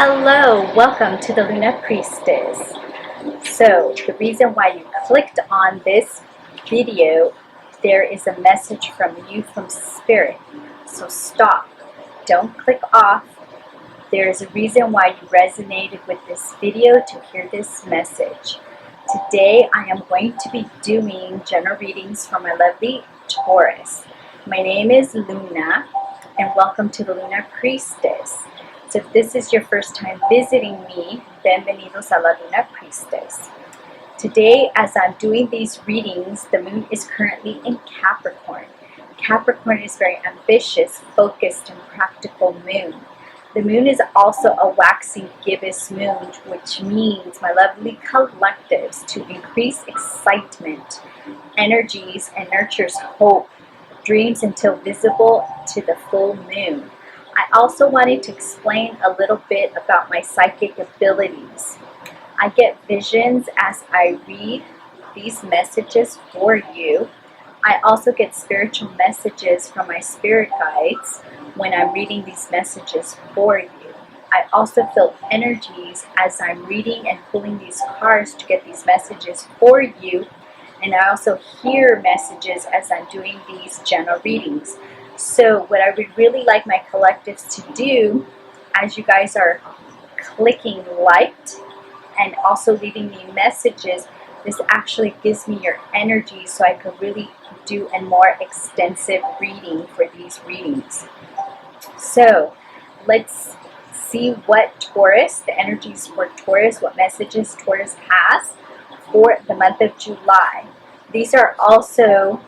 Hello, welcome to the Luna Priestess. So, the reason why you clicked on this video, there is a message from you from Spirit. So stop, don't click off. There is a reason why you resonated with this video to hear this message. Today, I am going to be doing general readings for my lovely Taurus. My name is Luna, and welcome to the Luna Priestess. So if this is your first time visiting me, bienvenidos a la Luna Priestess. Today, as I'm doing these readings, the moon is currently in Capricorn. Capricorn is very ambitious, focused, and practical moon. The moon is also a waxing gibbous moon, which means, my lovely collectives, to increase excitement, energies, and nurtures hope, dreams until visible to the full moon. I also wanted to explain a little bit about my psychic abilities. I get visions as I read these messages for you. I also get spiritual messages from my spirit guides when I'm reading these messages for you. I also feel energies as I'm reading and pulling these cards to get these messages for you. And I also hear messages as I'm doing these general readings. So what I would really like my collectives to do, as you guys are clicking liked and also leaving me messages, this actually gives me your energy so I could really do a more extensive reading for these readings. So let's see what Taurus, the energies for Taurus, what messages Taurus has for the month of July. These are also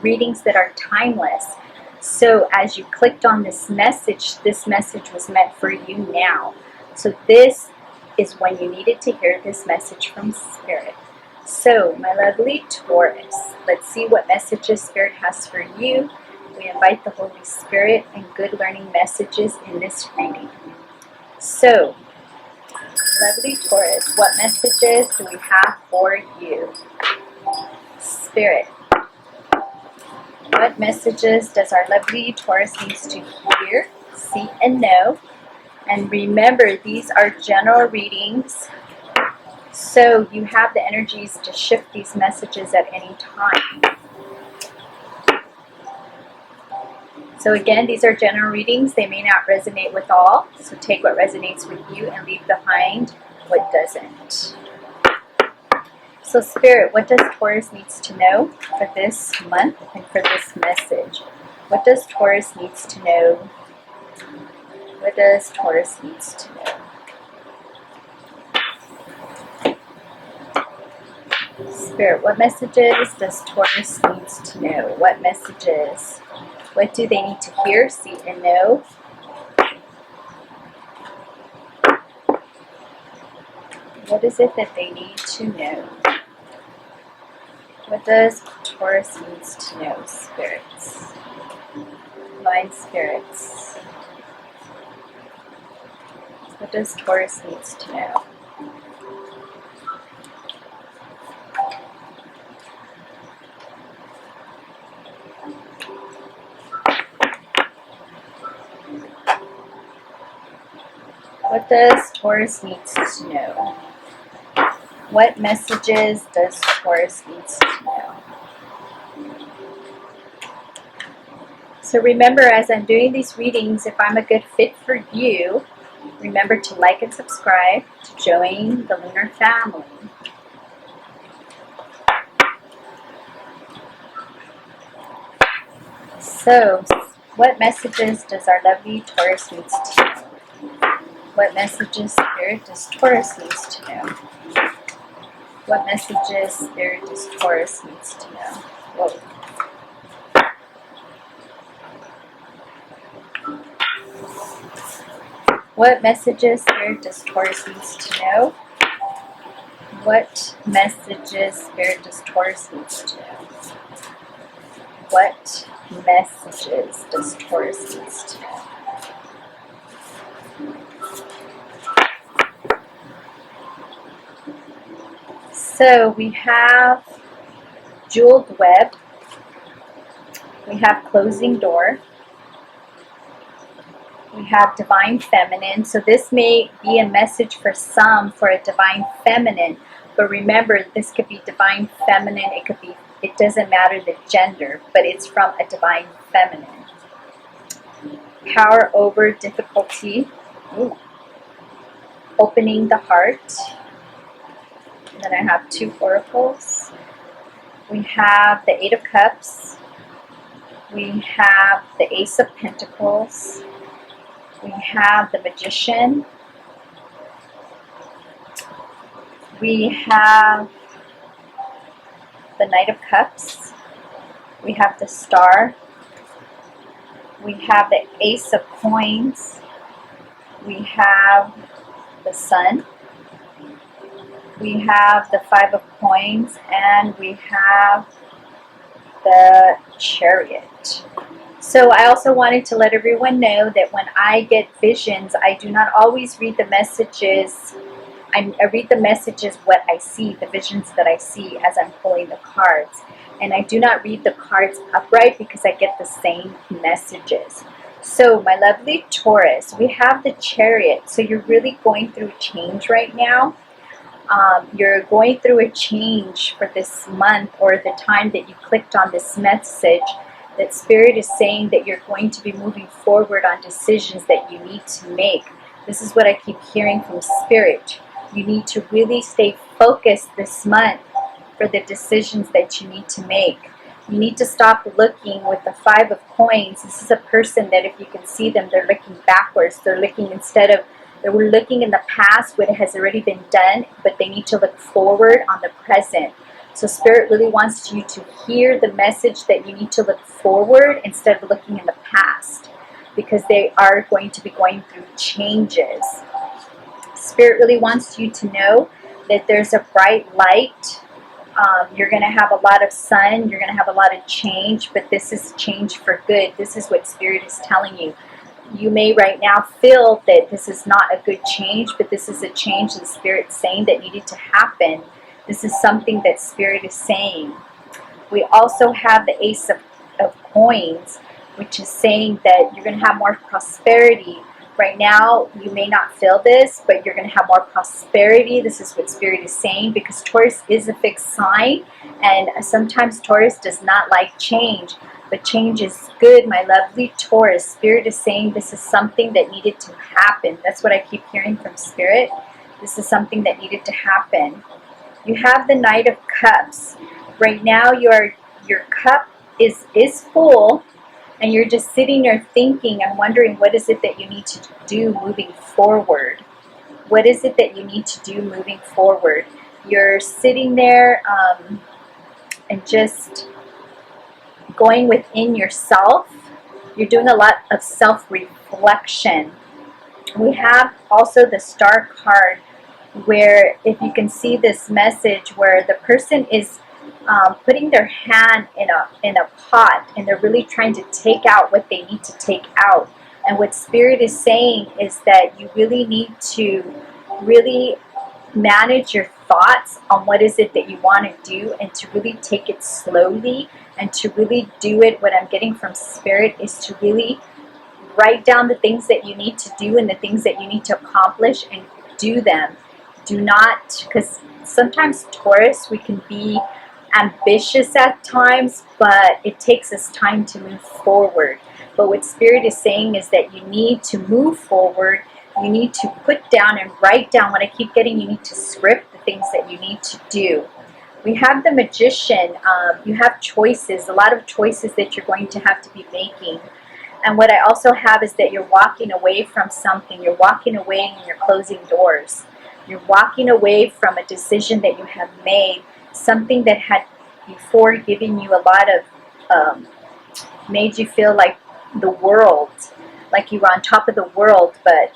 readings that are timeless. So as you clicked on this message was meant for you now. So this is when you needed to hear this message from Spirit. So my lovely Taurus, let's see what messages Spirit has for you. We invite the Holy Spirit and good learning messages in this reading. So, lovely Taurus, what messages do we have for you? Spirit. What messages does our lovely Taurus needs to hear, see, and know? And remember, these are general readings, so you have the energies to shift these messages at any time. So again, these are general readings. They may not resonate with all, so take what resonates with you and leave behind what doesn't. So Spirit, what does Taurus needs to know for this month and for this message? What does Taurus needs to know? What does Taurus needs to know? Spirit, what messages does Taurus needs to know? What messages? What do they need to hear, see, and know? What is it that they need to know? What does Taurus needs to know, spirits? Divine spirits. What does Taurus needs to know? What does Taurus needs to know? What messages does Taurus needs to know? So remember, as I'm doing these readings, if I'm a good fit for you, remember to like and subscribe to join the Lunar family. So, what messages does our lovely Taurus needs to know? What messages, Spirit, does Taurus needs to know? What messages, Spirit, does Taurus needs to know? Whoa. What messages, Spirit, does Taurus needs to know? What messages, Spirit, does Taurus needs to know? What messages does Taurus needs to know? So we have jeweled web, we have closing door, We have divine feminine. So this may be a message for some for a divine feminine. But remember, this could be divine feminine. It could be, it doesn't matter the gender, but it's from a divine feminine. Power over difficulty. Ooh. Opening the heart. And then I have 2 oracles. We have the 8 of Cups. We have the Ace of Pentacles. We have the Magician. We have the Knight of Cups. We have the Star. We have the Ace of Coins. We have the Sun. We have the 5 of Coins, and we have the Chariot. So I also wanted to let everyone know that when I get visions, I do not always read the messages. I read the messages what I see, the visions that I see as I'm pulling the cards. And I do not read the cards upright because I get the same messages. So my lovely Taurus, we have the Chariot. So you're really going through change right now. You're going through a change for this month, or the time that you clicked on this message, that Spirit is saying that you're going to be moving forward on decisions that you need to make. This is what I keep hearing from Spirit. You need to really stay focused this month for the decisions that you need to make. You need to stop looking with the 5 of Coins. This is a person that, if you can see them, they're looking backwards. They're looking, instead of, they were looking in the past, what has already been done, but they need to look forward on the present. So Spirit really wants you to hear the message that you need to look forward instead of looking in the past, because they are going to be going through changes. Spirit really wants you to know that there's a bright light. You're going to have a lot of sun. You're going to have a lot of change, but this is change for good. This is what Spirit is telling you. You may right now feel that this is not a good change, but this is a change that Spirit's saying that needed to happen. This is something that Spirit is saying. We also have the Ace of Coins, which is saying that you're going to have more prosperity. Right now, you may not feel this, but you're going to have more prosperity. This is what Spirit is saying, because Taurus is a fixed sign, and sometimes Taurus does not like change. But change is good, my lovely Taurus. Spirit is saying this is something that needed to happen. That's what I keep hearing from Spirit. This is something that needed to happen. You have the Knight of Cups. Right now, your cup is full, and you're just sitting there thinking and wondering, what is it that you need to do moving forward? What is it that you need to do moving forward? You're sitting there and just going within yourself. You're doing a lot of self-reflection. We have also the Star card, where if you can see this message, where the person is putting their hand in a pot, and they're really trying to take out what they need to take out. And what Spirit is saying is that you really need to really manage your thoughts on what is it that you want to do, and to really take it slowly, and to really do it. What I'm getting from Spirit is to really write down the things that you need to do and the things that you need to accomplish, and do them. Do not, because sometimes Taurus, we can be ambitious at times, but it takes us time to move forward. But what Spirit is saying is that you need to move forward. You need to put down and write down. What I keep getting, you need to script the things that you need to do. We have the Magician. You have choices, a lot of choices that you're going to have to be making. And what I also have is that you're walking away from something. You're walking away and you're closing doors. You're walking away from a decision that you have made, something that had before given you a lot of, made you feel like the world, like you were on top of the world. But,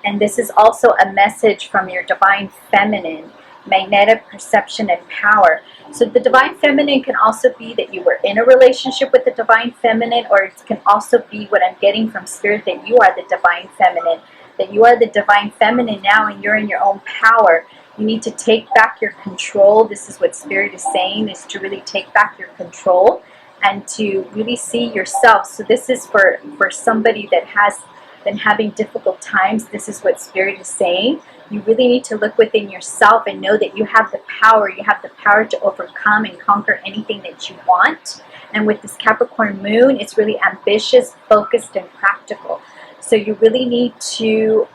and this is also a message from your Divine Feminine, magnetic perception and power. So the Divine Feminine can also be that you were in a relationship with the Divine Feminine, or it can also be what I'm getting from Spirit, that you are the Divine Feminine, that you are the Divine Feminine now, and you're in your own power. You need to take back your control. This is what Spirit is saying, is to really take back your control and to really see yourself. So this is for somebody that has been having difficult times. This is what Spirit is saying. You really need to look within yourself and know that you have the power. You have the power to overcome and conquer anything that you want. And with this Capricorn moon, it's really ambitious, focused, and practical. So you really need to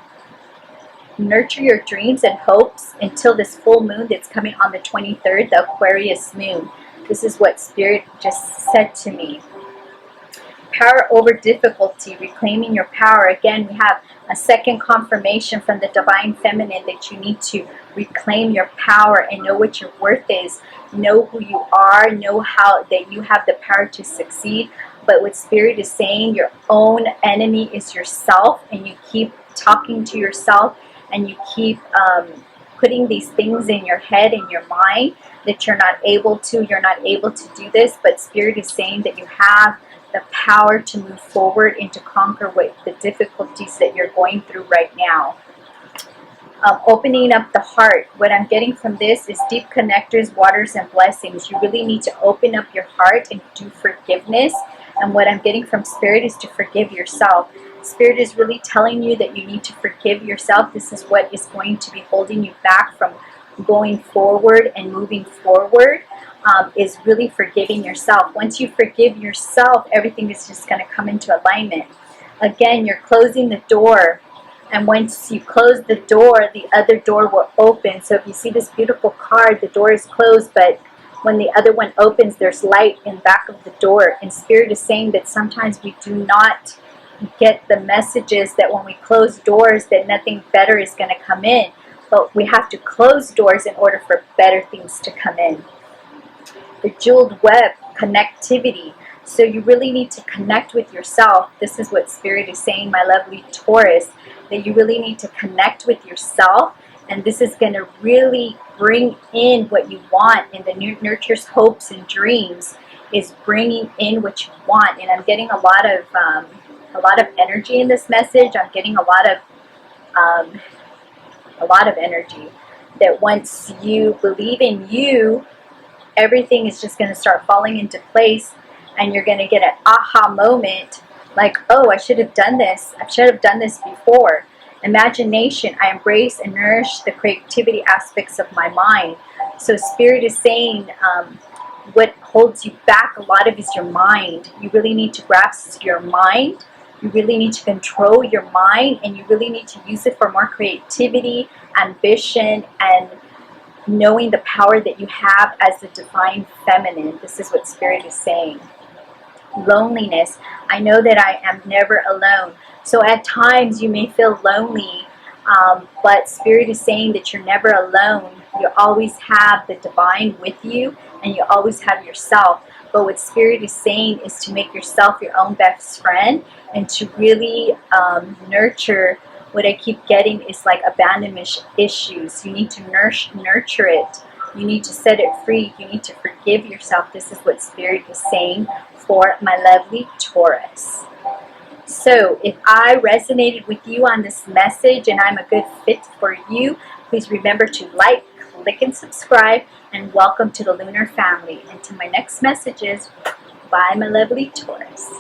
nurture your dreams and hopes until this full moon that's coming on the 23rd, the Aquarius moon. This is what Spirit just said to me. Power over difficulty, reclaiming your power. Again, we have a second confirmation from the Divine Feminine that you need to reclaim your power and know what your worth is. Know who you are. Know how that you have the power to succeed. But what Spirit is saying, your own enemy is yourself, and you keep talking to yourself, and you keep putting these things in your head and your mind that you're not able to do this. But Spirit is saying that you have the power to move forward and to conquer what the difficulties that you're going through right now. Opening up the heart. What I'm getting from this is deep connectors, waters, and blessings. You really need to open up your heart and do forgiveness. And what I'm getting from Spirit is to forgive yourself. Spirit is really telling you that you need to forgive yourself. This is what is going to be holding you back from going forward and moving forward. Is really forgiving yourself. Once you forgive yourself, everything is just going to come into alignment. Again, you're closing the door, and once you close the door, the other door will open. So if you see this beautiful card, the door is closed, but when the other one opens, there's light in back of the door. And Spirit is saying that sometimes we do not get the messages that when we close doors that nothing better is going to come in, but we have to close doors in order for better things to come in. The jeweled web, connectivity. So you really need to connect with yourself. This is what Spirit is saying, my lovely Taurus, that you really need to connect with yourself, and this is going to really bring in what you want. And the nurtures hopes and dreams is bringing in what you want. And I'm getting a lot of energy in this message. I'm getting a lot of energy that once you believe in you, everything is just going to start falling into place, and you're going to get an aha moment like, oh, I should have done this. I should have done this before. Imagination. I embrace and nourish the creativity aspects of my mind. So Spirit is saying what holds you back a lot of is your mind. You really need to grasp your mind. You really need to control your mind, and you really need to use it for more creativity, ambition, and knowing the power that you have as the Divine Feminine. This is what Spirit is saying. Loneliness. I know that I am never alone. So at times you may feel lonely, but Spirit is saying that you're never alone. You always have the Divine with you, and you always have yourself. But what Spirit is saying is to make yourself your own best friend, and to really nurture. What I keep getting is like abandonment issues. You need to nurture it. You need to set it free. You need to forgive yourself. This is what Spirit is saying for my lovely Taurus. So if I resonated with you on this message and I'm a good fit for you, please remember to like, click, and subscribe. And welcome to the Lunar family. And to my next messages, bye, my lovely Taurus.